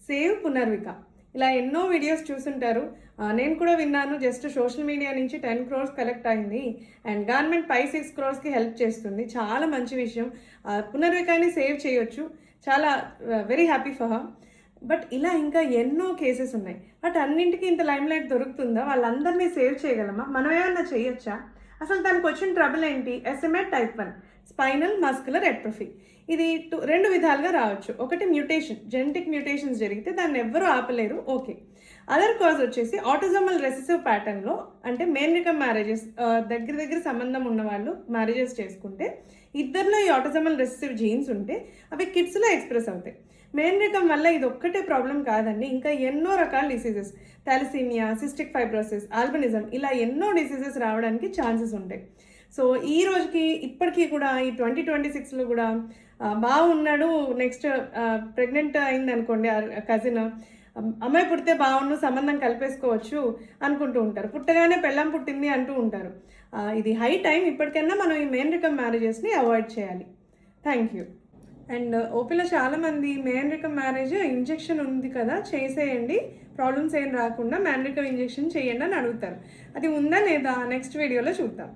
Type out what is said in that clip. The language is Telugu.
సేవ్ పునర్విక. ఇలా ఎన్నో వీడియోస్ చూసుంటారు. నేను కూడా విన్నాను. జస్ట్ సోషల్ మీడియా నుంచి 10 crores కలెక్ట్ అయింది అండ్ గవర్నమెంట్ 6 crores చేస్తుంది. చాలా మంచి విషయం. పునర్వికని సేవ్ చేయొచ్చు. చాలా very happy for her. But ఇలా ఇంకా ఎన్నో కేసెస్ ఉన్నాయి. బట్ అన్నింటికి ఇంత లైమ్లైట్ దొరుకుతుందా? వాళ్ళందరినీ సేవ్ చేయగలమా? మనం ఏమన్నా చేయొచ్చా? అసలు తనకు వచ్చిన ట్రబుల్ ఏంటి? SMA type 1 spinal muscular atrophy. ఇది రెండు విధాలుగా రావచ్చు. ఒకటి మ్యూటేషన్, జెనెటిక్ మ్యూటేషన్స్ జరిగితే దాన్ని ఎవ్వరూ ఆపలేరు, ఓకే. అదర్ కాజ్ వచ్చేసి ఆటిజమల్ రెసెసివ్ ప్యాటర్న్లో, అంటే మేనరికం మ్యారేజెస్, దగ్గర సంబంధం ఉన్న వాళ్ళు మ్యారేజెస్ చేసుకుంటే ఇద్దరిలో ఈ ఆటిజమల్ రెసెసివ్ జీన్స్ ఉంటే అవి కిడ్స్లో ఎక్స్ప్రెస్ అవుతాయి. మేనరికం వల్ల ఇది ఒక్కటే ప్రాబ్లం కాదండి, ఇంకా ఎన్నో రకాల diseases, thalassemia, cystic fibrosis, albinism, ఇలా ఎన్నో డిసీజెస్ రావడానికి ఛాన్సెస్ ఉంటాయి. సో ఈ రోజుకి ఇప్పటికీ కూడా ఈ 2026లో కూడా బాగున్నాడు, నెక్స్ట్ ప్రెగ్నెంట్ అయింది అనుకోండి కజిన్, అమ్మాయి పుడితే బాగుండు, సంబంధం కలిపేసుకోవచ్చు అనుకుంటూ ఉంటారు. పుట్టగానే పెళ్ళం పుట్టింది అంటూ ఉంటారు. ఇది హై టైం ఇప్పటికైనా మనం ఈ మేనరికం మ్యారేజెస్ని అవాయిడ్ చేయాలి. Thank you. అండ్ ఓపీలో చాలామంది మేనరికం మ్యారేజ్ ఇంజెక్షన్ ఉంది కదా చేసేయండి, ప్రాబ్లమ్స్ ఏం రాకుండా మేనరికం ఇంజెక్షన్ చేయండి అని అడుగుతారు. అది ఉందా లేదా నెక్స్ట్ వీడియోలో చూద్దాం.